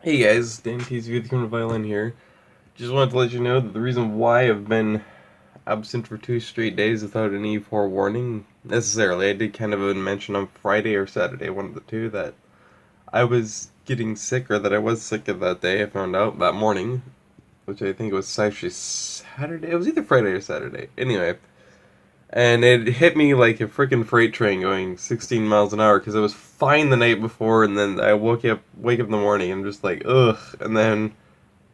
Hey guys, Dan TZ with the Violin here. Just wanted to let you know that the reason why I've been absent for 2 straight days without any forewarning necessarily, I did kind of mention on Friday or Saturday, one of the two, that I was getting sick or that I was sick of that day. I found out that morning, which I think was actually Saturday. It was either Friday or Saturday. Anyway, and it hit me like a freaking freight train going 16 miles an hour because I was fine the night before, and then I wake up in the morning and I'm just like ugh, and then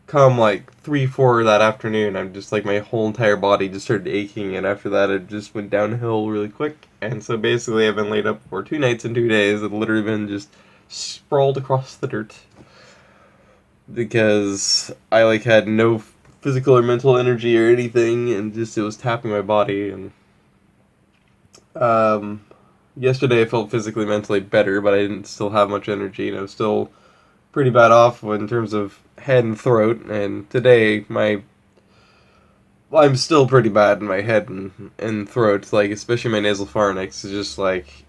come like 3, 4 that afternoon, I'm just like my whole entire body just started aching, and after that it just went downhill really quick. And so basically, I've been laid up for 2 nights and 2 days. I've literally been just sprawled across the dirt because I like had no physical or mental energy or anything, and just it was tapping my body. And um, yesterday I felt physically, mentally better, but I didn't still have much energy, and I was still pretty bad off in terms of head and throat. And today, I'm still pretty bad in my head and throat, like especially my nasal pharynx is just like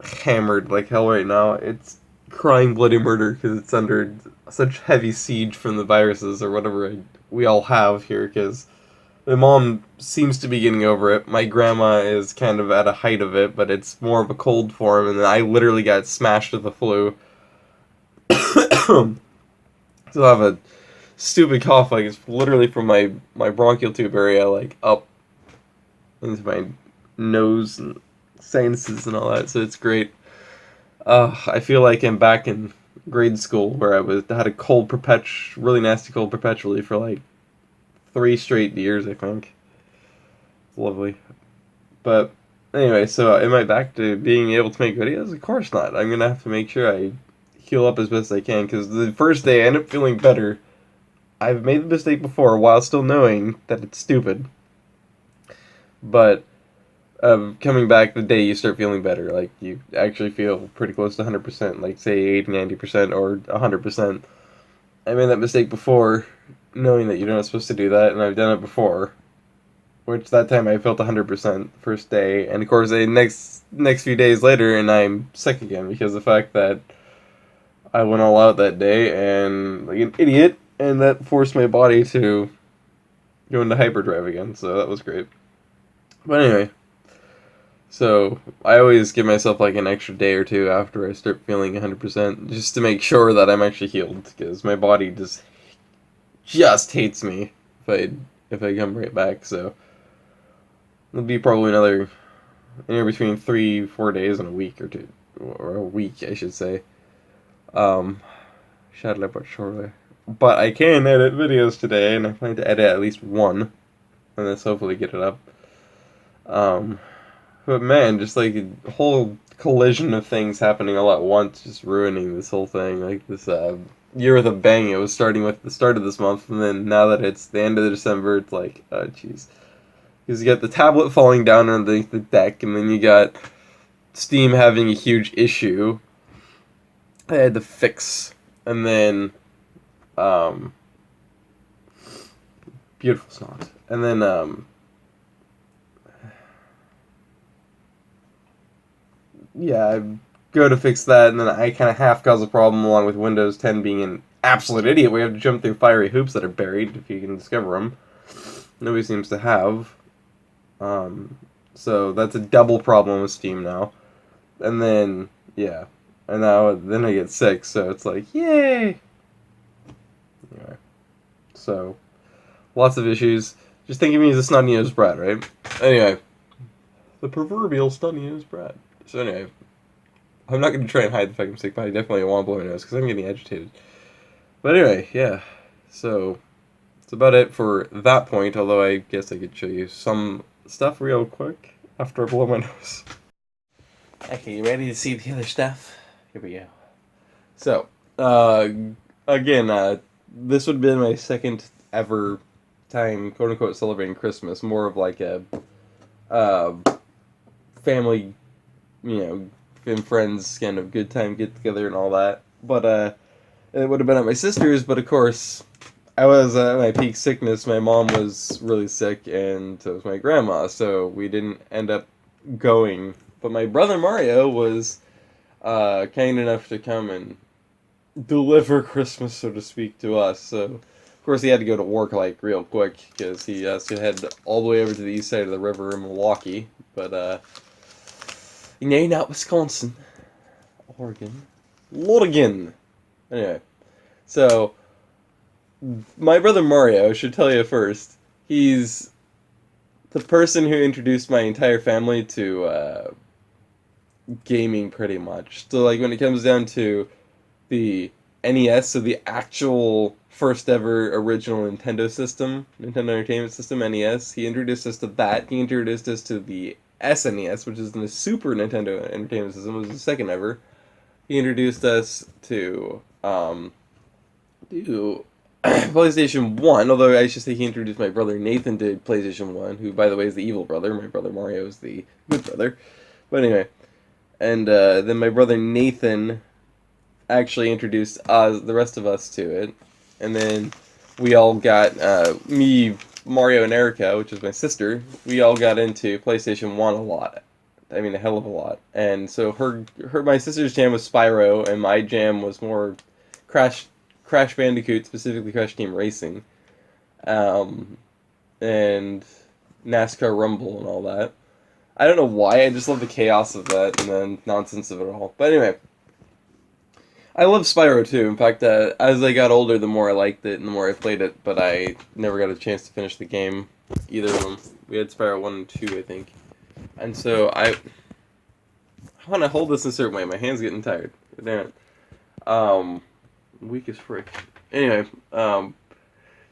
hammered like hell right now. It's crying bloody murder because it's under such heavy siege from the viruses or whatever we all have here. Because my mom seems to be getting over it. My grandma is kind of at a height of it, but it's more of a cold form, and then I literally got smashed with the flu. Still have a stupid cough, like it's literally from my bronchial tube area, like up into my nose and sinuses and all that. So it's great. I feel like I'm back in grade school where had a really nasty cold perpetually for like 3 straight years. I think it's lovely. But anyway, so am I back to being able to make videos? Of course not. I'm gonna have to make sure I heal up as best I can because the first day I end up feeling better. I've made the mistake before while still knowing that it's stupid. But coming back the day you start feeling better, like you actually feel pretty close to 100%, like say 80, 90% or 100%. I made that mistake before knowing that you're not supposed to do that, and I've done it before. Which that time I felt 100% first day, and of course the next few days later, and I'm sick again because of the fact that I went all out that day and like an idiot, and that forced my body to go into hyperdrive again. So that was great. But anyway, so I always give myself like an extra day or two after I start feeling 100% just to make sure that I'm actually healed because my body just hates me if I come right back. So it'll be probably another anywhere between 3, 4 days and a week or two, or a week I should say. Um, Shadowley but shortly. But I can edit videos today, and I plan to edit at least one, and then hopefully get it up. Um, but man, just like a whole collision of things happening all at once, just ruining this whole thing. Like this year with a bang. It was starting with the start of this month, and then now that it's the end of December, it's like, jeez. Because you got the tablet falling down underneath the deck, and then you got Steam having a huge issue. I had to fix, and then um, beautiful snot, and then yeah, I go to fix that, and then I kind of half cause a problem along with Windows 10 being an absolute idiot. We have to jump through fiery hoops that are buried if you can discover them. Nobody seems to have. Um, so that's a double problem with Steam now. And then yeah, and now then I get sick, so it's like yay. Anyway, so lots of issues. Just think of me as a snotty-nosed brat, right? Anyway, the proverbial snotty-nosed brat. So anyway, I'm not going to try and hide the fact I'm sick, but I definitely want to blow my nose because I'm getting agitated. But anyway, yeah. So that's about it for that point. Although I guess I could show you some stuff real quick after I blow my nose. Okay, you ready to see the other stuff? Here we go. So, again, this would have been my second ever time, quote unquote, celebrating Christmas. More of like a uh, family, you know, and friends kind of good time get together and all that. But it would have been at my sister's. But of course, I was at my peak sickness. My mom was really sick, and so was my grandma. So we didn't end up going. But my brother Mario was kind enough to come and deliver Christmas, so to speak, to us. So, of course, he had to go to work like real quick because he has to head all the way over to the east side of the river in Milwaukee. But not Wisconsin, Oregon, Lodigan. Anyway, so my brother Mario, I should tell you first. He's the person who introduced my entire family to gaming, pretty much. So, like, when it comes down to the NES, so the actual first ever original Nintendo system, Nintendo Entertainment System, NES, he introduced us to that. He introduced us to the SNES, which is the Super Nintendo Entertainment System, it was the second ever. He introduced us to PlayStation 1, although I should say he introduced my brother Nathan to PlayStation 1, who, by the way, is the evil brother. My brother Mario is the good brother. But anyway, and then my brother Nathan actually introduced us, the rest of us, to it. And then we all got, me, Mario, and Erica, which is my sister, we all got into PlayStation 1 a lot. I mean, a hell of a lot. And so my sister's jam was Spyro, and my jam was more Crash Bandicoot, specifically Crash Team Racing, and NASCAR Rumble and all that. I don't know why, I just love the chaos of that and the nonsense of it all. But anyway, I love Spyro too. In fact, as I got older, the more I liked it and the more I played it, but I never got a chance to finish the game, either of them. We had Spyro 1 and 2, I think. And so I want to hold this in a certain way. My hand's getting tired. Damn it. Weak as frick. Anyway, so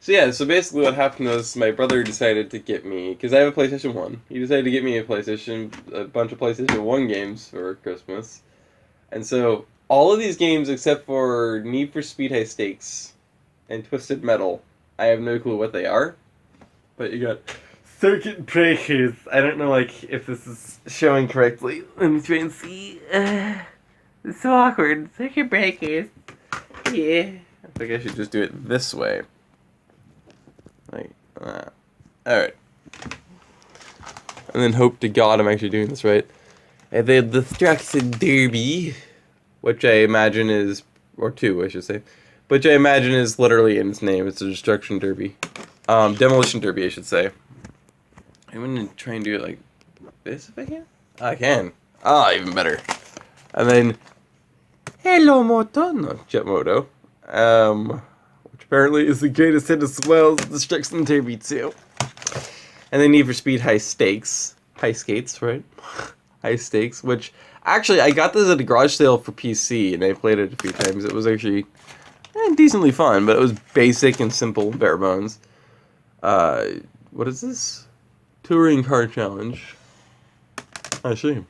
yeah, so basically what happened was my brother decided to get me, because I have a PlayStation 1, he decided to get me a bunch of PlayStation 1 games for Christmas. And so all of these games except for Need for Speed High Stakes and Twisted Metal, I have no clue what they are. But you got Circuit Breakers. I don't know, like, if this is showing correctly. Let me try and see. It's so awkward. Circuit Breakers. Yeah. I think I should just do it this way. Like, alright. And then hope to God I'm actually doing this right. And then Destruction Derby, which I imagine is, or 2, I should say, which I imagine is literally in its name. It's a Destruction Derby. Demolition Derby, I should say. I'm gonna try and do it like this if I can. I can. Even better. And then Hello Moto, no, Jet Moto, which apparently is the greatest hit as well as Destruction Derby 2. And then Need for Speed High Stakes. High Skates, right? High Stakes, which actually I got this at a garage sale for PC and I played it a few times. It was actually decently fun, but it was basic and simple, bare bones. What is this? Touring Car Challenge. I see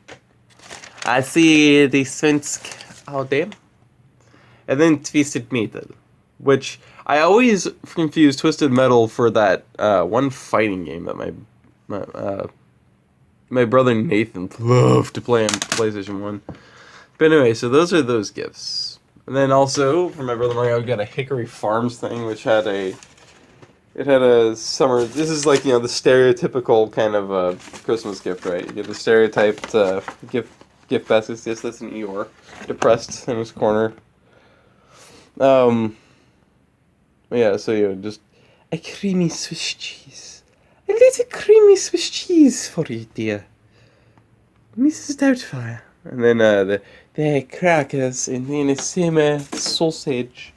the svensk. Oh, damn. And then Twisted Metal, which I always confuse Twisted Metal for that one fighting game that my brother Nathan loved to play on PlayStation 1. But anyway, so those are those gifts. And then also, for my brother Mario, I got a Hickory Farms thing, which had a summer. This is like, the stereotypical kind of Christmas gift, right? You get the stereotyped gift baskets. Yes, that's an Eeyore, depressed in his corner. Yeah. So just a creamy Swiss cheese, a little creamy Swiss cheese for you, dear Mrs. Doubtfire. And then the crackers and then the same sausage.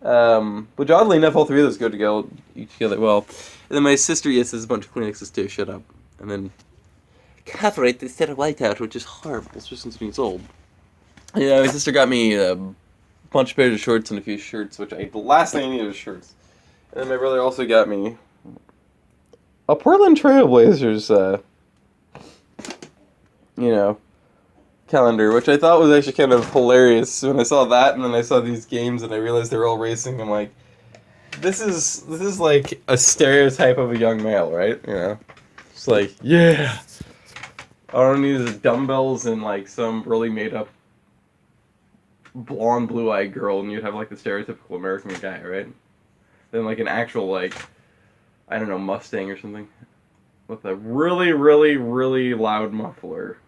Which oddly enough, all three of those go together well. And then my sister, yes, there's a bunch of Kleenexes too, shut up. And then cover it instead of white out, which is horrible, especially since it's old. Yeah, my sister got me a bunch of pairs of shorts and a few shirts, which the last thing I needed was shirts. And then my brother also got me a Portland Trailblazers, calendar, which I thought was actually kind of hilarious when I saw that, and then I saw these games and I realized they were all racing. I'm like, this is like a stereotype of a young male, right? It's like, yeah, all I need is dumbbells and like some really made up blonde blue-eyed girl, and you'd have like the stereotypical American guy, right? Then like an actual, like, I don't know, Mustang or something with a really, really, really loud muffler.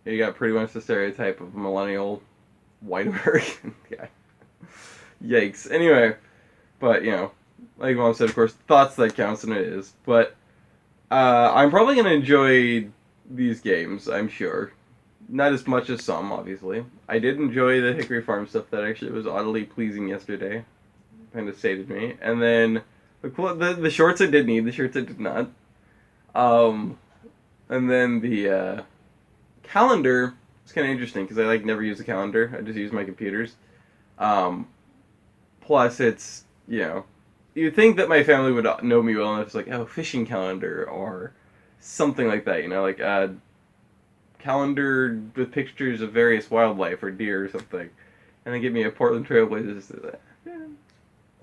You got pretty much the stereotype of a millennial white American guy. Yikes. Anyway, but, you know, like Mom said, of course, thoughts that counts, and it is. But I'm probably going to enjoy these games, I'm sure. Not as much as some, obviously. I did enjoy the Hickory Farm stuff. That actually was oddly pleasing yesterday. Kind of sated me. And then the shorts I did need, the shirts I did not. Um, and then the calendar is kind of interesting because I like never use a calendar. I just use my computers. Um, Plus, it's, you know, you'd think that my family would know me well enough. It's like, oh, fishing calendar or something like that. You know, like a calendar with pictures of various wildlife or deer or something, and they give me a Portland Trailblazers. Yeah,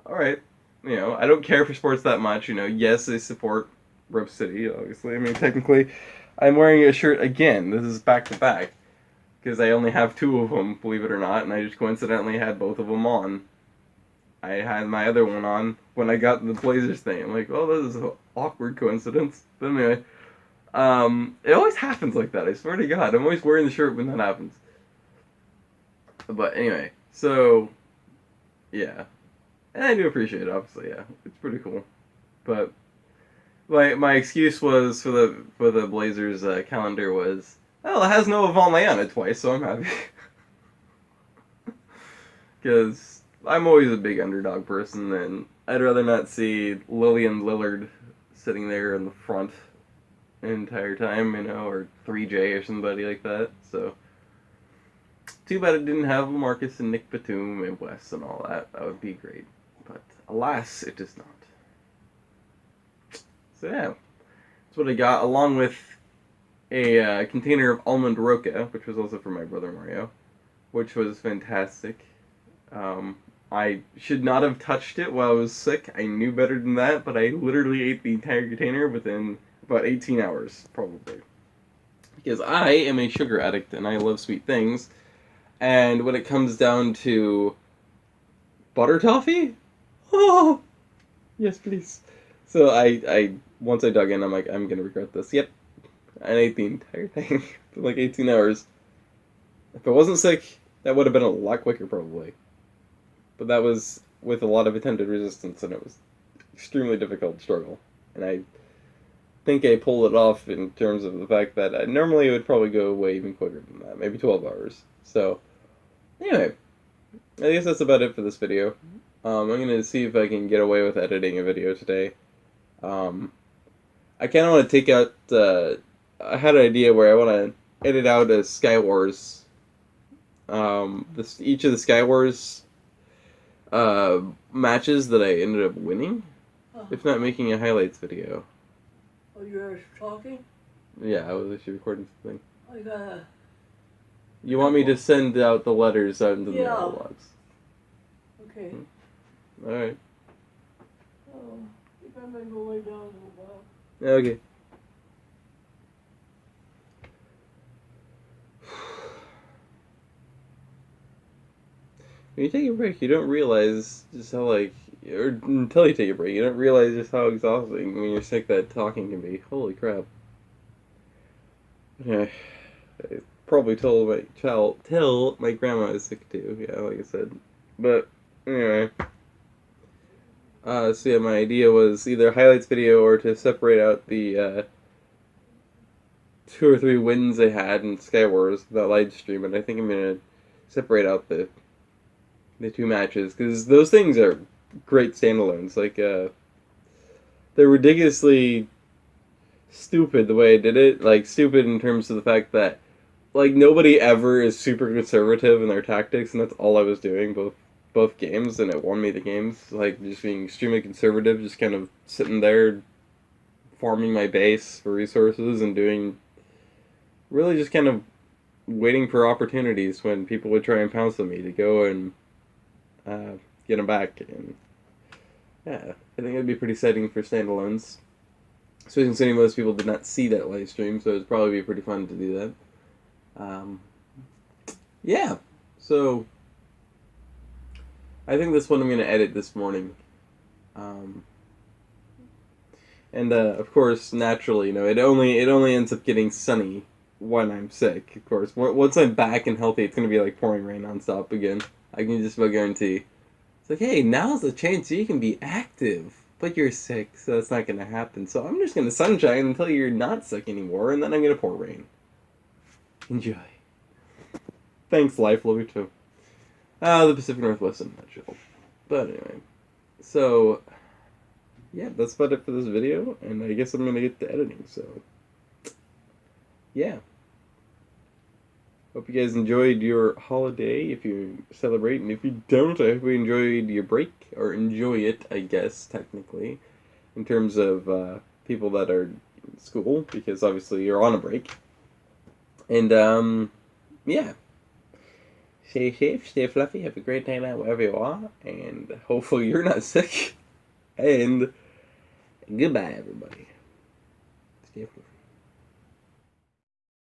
all right. You know, I don't care for sports that much. You know, yes, I support Rip City. Obviously, I mean, technically, I'm wearing a shirt again. This is back to back because I only have two of them, believe it or not, and I just coincidentally had both of them on. I had my other one on when I got the Blazers thing. I'm like, oh, this is an awkward coincidence. But anyway, it always happens like that. I swear to God, I'm always wearing the shirt when that happens. But anyway, so yeah, and I do appreciate it. Obviously, yeah, it's pretty cool. But my excuse was for the Blazers calendar was, well, it has Noah Vonleh on it twice, so I'm happy. Because I'm always a big underdog person, and I'd rather not see Lillian Lillard sitting there in the front the entire time, you know, or 3J or somebody like that. So, too bad it didn't have Marcus and Nick Batum and Wes and all that. That would be great. But alas, it does not. So yeah, that's what I got, along with a container of almond roca, which was also for my brother Mario, which was fantastic. I should not have touched it while I was sick. I knew better than that, but I literally ate the entire container within about 18 hours, probably. Because I am a sugar addict and I love sweet things. And when it comes down to butter toffee, oh, yes, please. So I once I dug in, I'm like, I'm gonna regret this. Yep, I ate the entire thing for like 18 hours. If I wasn't sick, that would have been a lot quicker, probably. But that was with a lot of attempted resistance, and it was extremely difficult struggle. And I think I pulled it off in terms of the fact that normally it would probably go away even quicker than that, maybe 12 hours. So, anyway, I guess that's about it for this video. I'm going to see if I can get away with editing a video today. I kind of want to take out, I had an idea where I want to edit out a Skywars, each of the Skywars matches that I ended up winning, if not making a highlights video. Oh, you're talking? Yeah, I was actually recording something. I gotta... You want me to send out the letters out into the mailbox? Okay. Alright. Oh, if I'm gonna go lay down a little while. Okay. When you take a break, you don't realize just how, like, or until you take a break, you don't realize just how exhausting when you're sick that talking can be. Holy crap. Yeah, I probably told my tell my grandma is sick too, yeah, like I said. But, anyway. So yeah, my idea was either a highlights video or to separate out the, 2 or 3 wins I had in Skywars, that live stream, and I think I'm gonna separate out the 2 matches, because those things are great standalones. Like, they're ridiculously stupid the way I did it. Like, stupid in terms of the fact that, like, nobody ever is super conservative in their tactics, and that's all I was doing both games, and it won me the games. Like, just being extremely conservative, just kind of sitting there farming my base for resources and doing, really just kind of waiting for opportunities when people would try and pounce on me to go and get them back. And yeah, I think it'd be pretty exciting for standalones. Especially considering most people did not see that live stream, so it'd probably be pretty fun to do that. Yeah, so I think this one I'm going to edit this morning. And of course, naturally, you know, it only ends up getting sunny when I'm sick. Of course, once I'm back and healthy, it's going to be like pouring rain nonstop again. I can just about guarantee. It's like, hey, now's the chance you can be active, but you're sick, so that's not gonna happen. So I'm just gonna sunshine until you're not sick anymore, and then I'm gonna pour rain. Enjoy. Thanks, life. Love you too. The Pacific Northwest in a nutshell. But anyway, so yeah, that's about it for this video, and I guess I'm gonna get to editing. So yeah. Hope you guys enjoyed your holiday, if you celebrate, and if you don't, I hope you enjoyed your break, or enjoy it, I guess, technically, in terms of people that are in school, because obviously you're on a break. And, yeah. Stay safe, stay fluffy, have a great day now, wherever you are, and hopefully you're not sick, and goodbye, everybody. Stay fluffy.